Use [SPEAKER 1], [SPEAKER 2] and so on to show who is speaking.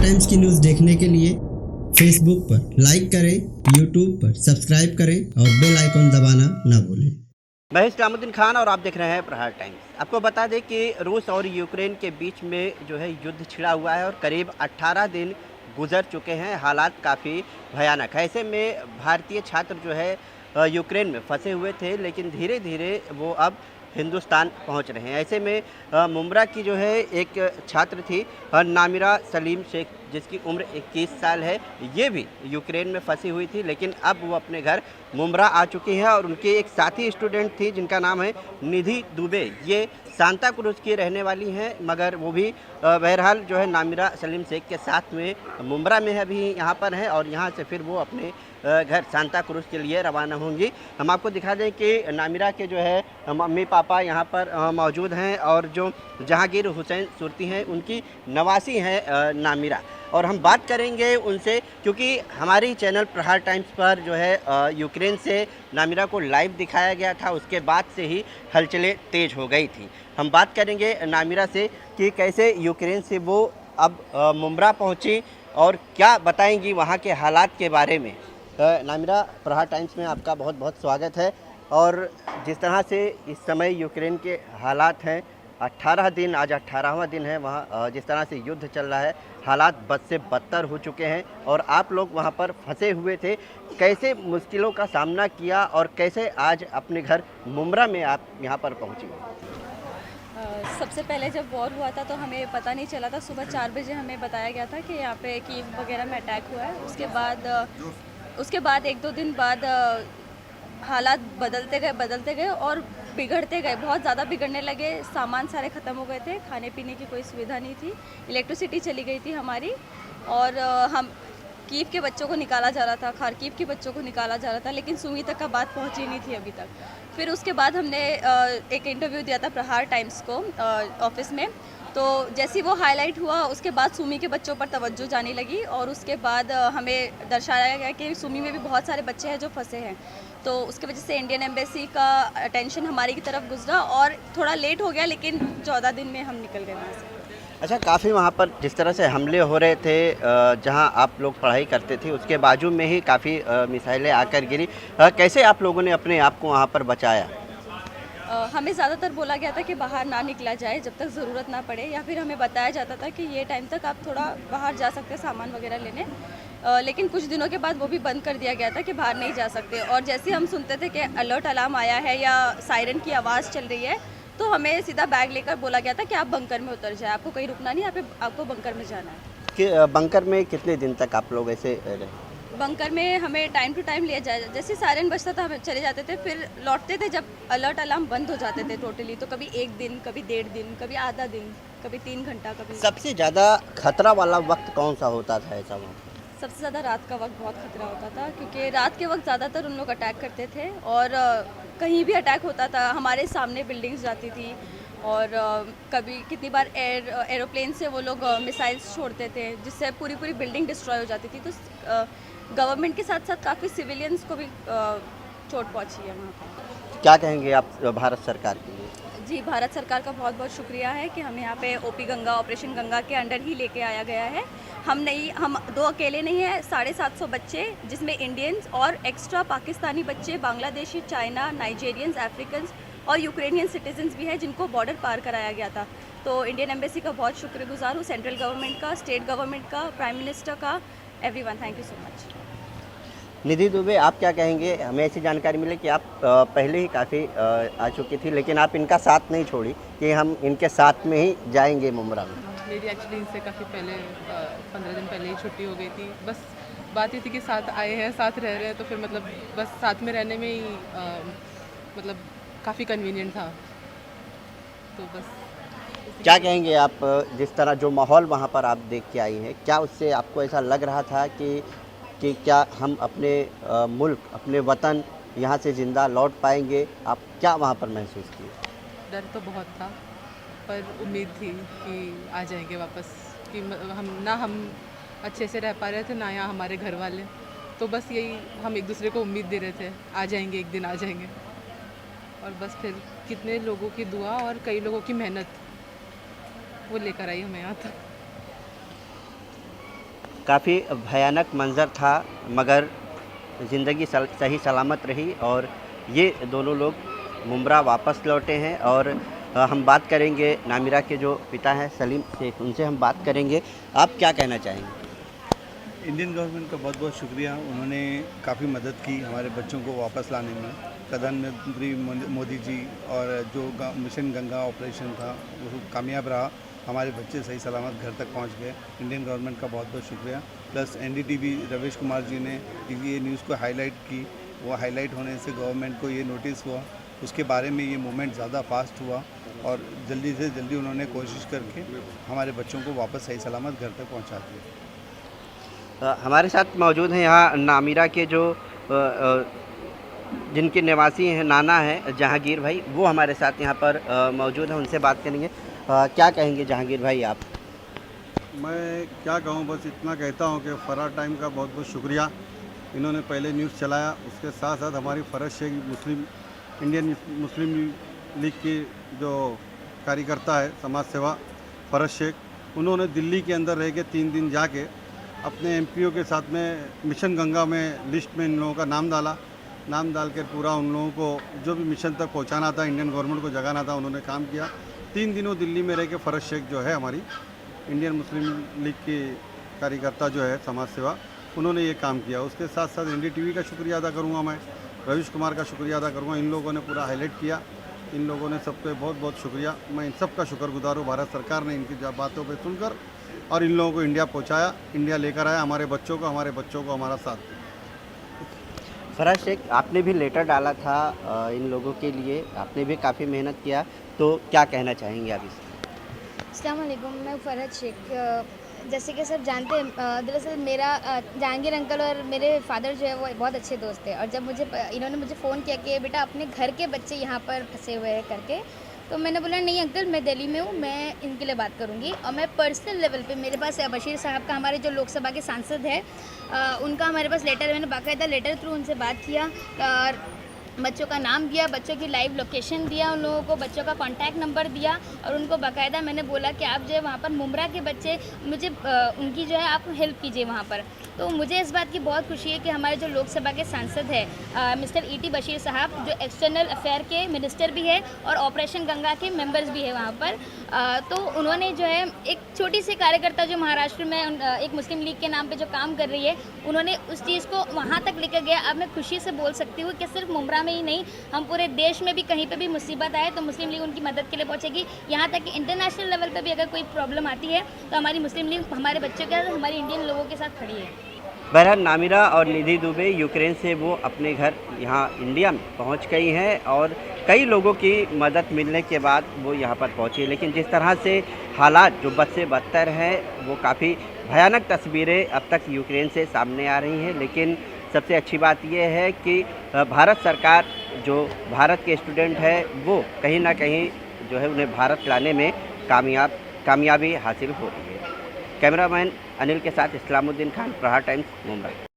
[SPEAKER 1] Times की news देखने के लिए फेसबुक पर लाइक करें, यूट्यूब पर सब्सक्राइब करें और बेल आइकन दबाना ना भूलें।
[SPEAKER 2] मैं इस्लामुद्दीन खान और आप देख रहे हैं प्रहार टाइम्स। आपको बता दें कि रूस और यूक्रेन के बीच में जो है युद्ध छिड़ा हुआ है और करीब 18 दिन गुजर चुके हैं। हालात काफ़ी भयानक है। ऐसे में भारतीय छात्र जो है यूक्रेन में फंसे हुए थे, लेकिन धीरे धीरे वो अब हिंदुस्तान पहुंच रहे हैं। ऐसे में मुंब्रा की जो है एक छात्र थी नामिरा सलीम शेख, जिसकी उम्र 21 साल है। ये भी यूक्रेन में फंसी हुई थी, लेकिन अब वो अपने घर मुंब्रा आ चुकी हैं। और उनकी एक साथी स्टूडेंट थी जिनका नाम है निधि दुबे। ये सांता क्रूज की रहने वाली हैं, मगर वो भी बहरहाल जो है नामिरा सलीम शेख के साथ में मुंब्रा में अभी यहाँ पर हैं और यहाँ से फिर वो अपने घर सांता क्रूज के लिए रवाना होंगी। हम आपको दिखा दें कि नामिरा के जो है मम्मी पापा यहाँ पर मौजूद हैं और जो जहांगीर हुसैन सुरती हैं उनकी नवासी हैं नामिरा। और हम बात करेंगे उनसे, क्योंकि हमारी चैनल प्रहार टाइम्स पर जो है यूक्रेन से नामिरा को लाइव दिखाया गया था, उसके बाद से ही हलचलें तेज हो गई थी। हम बात करेंगे नामिरा से कि कैसे यूक्रेन से वो अब मुंब्रा पहुंची और क्या बताएंगी वहां के हालात के बारे में। नामिरा, प्रहार टाइम्स में आपका बहुत बहुत स्वागत है। और जिस तरह से इस समय यूक्रेन के हालात हैं, 18 दिन, आज 18वां दिन है वहाँ जिस तरह से युद्ध चल रहा है, हालात बद से बदतर हो चुके हैं और आप लोग वहाँ पर फंसे हुए थे। कैसे मुश्किलों का सामना किया और कैसे आज अपने घर मुंब्रा में आप यहाँ पर पहुँची?
[SPEAKER 3] सबसे पहले जब वॉर हुआ था तो हमें पता नहीं चला था। सुबह 4 बजे हमें बताया गया था कि यहाँ पे कीव वगैरह में अटैक हुआ है। उसके बाद 1-2 दिन बाद हालात बदलते गए और बिगड़ते गए, बहुत ज़्यादा बिगड़ने लगे। सामान सारे ख़त्म हो गए थे, खाने पीने की कोई सुविधा नहीं थी, इलेक्ट्रिसिटी चली गई थी हमारी। और हम कीव के बच्चों को निकाला जा रहा था, खार्किव के बच्चों को निकाला जा रहा था, लेकिन सुमी तक का बात पहुंची नहीं थी अभी तक। फिर उसके बाद हमने एक इंटरव्यू दिया था प्रहार टाइम्स को ऑफिस में। तो जैसे वो हाईलाइट हुआ, उसके बाद सुमी के बच्चों पर तवज्जो जाने लगी और उसके बाद हमें दर्शाया गया कि सुमी में भी बहुत सारे बच्चे हैं जो फंसे हैं। तो उसकी वजह से इंडियन एम्बेसी का अटेंशन हमारी की तरफ गुजरा और थोड़ा लेट हो गया, लेकिन 14 दिन में हम निकल गए वहाँ से।
[SPEAKER 2] अच्छा, काफ़ी वहाँ पर जिस तरह से हमले हो रहे थे, जहाँ आप लोग पढ़ाई करते थे उसके बाजू में ही काफ़ी मिसाइलें आकर गिरी, कैसे आप लोगों ने अपने आप को वहाँ पर बचाया?
[SPEAKER 3] हमें ज़्यादातर बोला गया था कि बाहर ना निकला जाए जब तक ज़रूरत ना पड़े, या फिर हमें बताया जाता था कि ये टाइम तक आप थोड़ा बाहर जा सकते हैं सामान वगैरह लेने। लेकिन कुछ दिनों के बाद वो भी बंद कर दिया गया था कि बाहर नहीं जा सकते। और जैसे हम सुनते थे कि अलर्ट अलार्म आया है या सायरन की आवाज़ चल रही है, तो हमें सीधा बैग लेकर बोला गया था कि आप बंकर में उतर जाए, आपको कहीं रुकना नहीं, आपको बंकर में जाना है।
[SPEAKER 2] कि बंकर में कितने दिन तक आप लोग ऐसे रहे?
[SPEAKER 3] बंकर में हमें टाइम टू टाइम लिया जाए, जैसे सायरन बजता था हम चले जाते थे, फिर लौटते थे जब अलर्ट अलार्म बंद हो जाते थे टोटली। तो कभी 1 दिन, कभी 1.5 दिन, कभी आधा दिन, कभी 3 घंटा, कभी।
[SPEAKER 2] सबसे ज़्यादा खतरा वाला वक्त कौन सा होता था ऐसा वहाँ?
[SPEAKER 3] सबसे ज़्यादा रात का वक्त बहुत खतरा होता था, क्योंकि रात के वक्त ज़्यादातर उन लोग अटैक करते थे और कहीं भी अटैक होता था, हमारे सामने बिल्डिंग्स जाती थी और कभी कितनी बार एरोप्लेन से वो लोग मिसाइल्स छोड़ते थे, जिससे पूरी पूरी बिल्डिंग डिस्ट्रॉय हो जाती थी। तो गवर्नमेंट के साथ साथ काफ़ी सिविलियंस को भी चोट पहुंची है वहाँ पर।
[SPEAKER 2] क्या कहेंगे आप भारत सरकार के लिए?
[SPEAKER 3] जी, भारत सरकार का बहुत बहुत शुक्रिया है कि हमें यहाँ पे ओपी गंगा, ऑपरेशन गंगा के अंडर ही लेके आया गया है। हम 2 अकेले नहीं हैं, 750 बच्चे, जिसमें इंडियंस और एक्स्ट्रा पाकिस्तानी बच्चे, बांग्लादेशी, चाइना, नाइजेरियंस, अफ्रीकन्स और यूक्रेनियन सिटीजन्स भी हैं जिनको बॉर्डर पार कराया गया था। तो इंडियन एम्बेसी का बहुत शुक्रगुजार हूँ, सेंट्रल गवर्नमेंट का, स्टेट गवर्नमेंट का, प्राइम मिनिस्टर का, everyone, thank you so much.
[SPEAKER 2] Nidhi Dubey, आप क्या कहेंगे? हमें ऐसी जानकारी मिली कि आप पहले ही काफ़ी आ चुकी थी, लेकिन आप इनका साथ नहीं छोड़ी कि हम इनके साथ में ही जाएंगे मुंब्रा में।
[SPEAKER 4] मेरी एक्चुअली इनसे काफ़ी पहले 15 दिन पहले ही छुट्टी हो गई थी। बस बात ये थी कि साथ आए हैं, साथ रह रहे हैं, तो फिर मतलब बस साथ में रहने में ही मतलब काफ़ी कन्वीनियंट था, तो बस।
[SPEAKER 2] क्या कहेंगे आप, जिस तरह जो माहौल वहाँ पर आप देख के आई हैं, क्या उससे आपको ऐसा लग रहा था कि क्या हम अपने मुल्क, अपने वतन यहाँ से ज़िंदा लौट पाएंगे? आप क्या वहाँ पर महसूस किए?
[SPEAKER 4] डर तो बहुत था, पर उम्मीद थी कि आ जाएंगे वापस, कि हम अच्छे से रह पा रहे थे ना, यहाँ हमारे घर वाले। तो बस यही हम एक दूसरे को उम्मीद दे रहे थे, आ जाएंगे, एक दिन आ जाएंगे। और बस फिर कितने लोगों की दुआ और कई लोगों की मेहनत वो लेकर आई हमें यहाँ तक।
[SPEAKER 2] काफ़ी भयानक मंज़र था, मगर ज़िंदगी सही सलामत रही और ये दोनों लोग मुंब्रा वापस लौटे हैं। और हम बात करेंगे नामिरा के जो पिता हैं सलीम शेख, उनसे हम बात करेंगे। आप क्या कहना चाहेंगे?
[SPEAKER 5] इंडियन गवर्नमेंट का बहुत बहुत शुक्रिया। उन्होंने काफ़ी मदद की हमारे बच्चों को वापस लाने में। प्रधानमंत्री मोदी जी और जो मिशन गंगा ऑपरेशन था वो कामयाब रहा, हमारे बच्चे सही सलामत घर तक पहुंच गए। इंडियन गवर्नमेंट का बहुत बहुत शुक्रिया। प्लस एनडीटीवी रवीश कुमार जी ने ये न्यूज़ को हाईलाइट की, वो हाईलाइट होने से गवर्नमेंट को ये नोटिस हुआ, उसके बारे में ये मूवमेंट ज़्यादा फास्ट हुआ और जल्दी से जल्दी उन्होंने कोशिश करके हमारे बच्चों को वापस सही सलामत घर तक पहुँचा दिया।
[SPEAKER 2] हमारे साथ मौजूद हैं यहाँ नामिरा के जो जिनके निवासी हैं, नाना हैं जहांगीर भाई, वो हमारे साथ यहाँ पर मौजूद हैं, उनसे बात करेंगे। क्या कहेंगे जहांगीर भाई आप?
[SPEAKER 5] मैं क्या कहूँ, बस इतना कहता हूँ कि फरार टाइम का बहुत बहुत शुक्रिया। इन्होंने पहले न्यूज़ चलाया, उसके साथ साथ हमारी फरज शेख इंडियन मुस्लिम लीग की जो कार्यकर्ता है समाज सेवा फरज शेख, उन्होंने दिल्ली के अंदर रह के 3 दिन जाके अपने एमपीओ के साथ में मिशन गंगा में लिस्ट में इन लोगों का नाम डाल कर पूरा उन लोगों को जो भी मिशन तक पहुंचाना था, इंडियन गवर्नमेंट को जगाना था, उन्होंने काम किया। 3 दिनों दिल्ली में रह के फरज शेख जो है हमारी इंडियन मुस्लिम लीग की कार्यकर्ता जो है समाज सेवा, उन्होंने ये काम किया। उसके साथ साथ एनडीटीवी का शुक्रिया अदा करूँगा, मैं रवीश कुमार का शुक्रिया अदा करूँगा। इन लोगों ने पूरा हाईलाइट किया, इन लोगों ने सबको बहुत बहुत शुक्रिया। मैं इन सब का शुक्रगुजार हूँ। भारत सरकार ने इनकी बातों पर सुनकर और इन लोगों को इंडिया पहुंचाया, इंडिया लेकर आया हमारे बच्चों को हमारा साथ।
[SPEAKER 2] फराज शेख, आपने भी लेटर डाला था इन लोगों के लिए, आपने भी काफ़ी मेहनत किया, तो क्या कहना चाहेंगे आप इसमें?
[SPEAKER 6] अस्सलाम वालेकुम, मैं फरहत शेख। जैसे कि सब जानते हैं, दरअसल मेरा जहांगीर अंकल और मेरे फादर जो है वो बहुत अच्छे दोस्त थे। और जब इन्होंने मुझे फ़ोन किया कि बेटा अपने घर के बच्चे यहाँ पर फंसे हुए हैं करके, तो मैंने बोला नहीं अंकल, मैं दिल्ली में हूँ, मैं इनके लिए बात करूँगी। और मैं पर्सनल लेवल पे मेरे पास बशीर साहब का, हमारे जो लोकसभा के सांसद है, उनका हमारे पास लेटर, मैंने बाकायदा लेटर थ्रू उनसे बात किया और बच्चों का नाम दिया, बच्चों की लाइव लोकेशन दिया उन लोगों को, बच्चों का कॉन्टैक्ट नंबर दिया और उनको बाकायदा मैंने बोला कि आप जो है वहाँ पर मुंब्रा के बच्चे, मुझे उनकी जो है आप हेल्प कीजिए वहाँ पर। तो मुझे इस बात की बहुत खुशी है कि हमारे जो लोकसभा के सांसद हैं मिस्टर ईटी बशीर साहब, जो एक्सटर्नल अफेयर के मिनिस्टर भी है और ऑपरेशन गंगा के मेंबर्स भी है वहाँ पर, तो उन्होंने जो है एक छोटी सी कार्यकर्ता जो महाराष्ट्र में एक मुस्लिम लीग के नाम पे जो काम कर रही है, उन्होंने उस चीज़ को वहाँ तक लेकर गया। अब मैं खुशी से बोल सकती हूँ कि सिर्फ मुंब्रा में ही नहीं, हम पूरे देश में भी कहीं पे भी मुसीबत आए तो मुस्लिम लीग उनकी मदद के लिए पहुँचेगी। यहाँ तक कि इंटरनेशनल लेवल पे भी अगर कोई प्रॉब्लम आती है तो हमारी मुस्लिम लीग हमारे बच्चों के साथ, हमारी इंडियन लोगों के साथ खड़ी है।
[SPEAKER 2] बहरहाल नामिरा और निधि दुबे यूक्रेन से वो अपने घर यहाँ इंडिया में पहुँच गई हैं और कई लोगों की मदद मिलने के बाद वो यहाँ पर पहुँची। लेकिन जिस तरह से हालात जो बद से बदतर हैं, वो काफ़ी भयानक तस्वीरें अब तक यूक्रेन से सामने आ रही हैं। लेकिन सबसे अच्छी बात यह है कि भारत सरकार, जो भारत के स्टूडेंट है, वो कहीं ना कहीं जो है उन्हें भारत लाने में कामयाबी हासिल हो रही है। कैमरामैन अनिल के साथ इस्लामुद्दीन खान, प्रहार टाइम्स, मुंबई।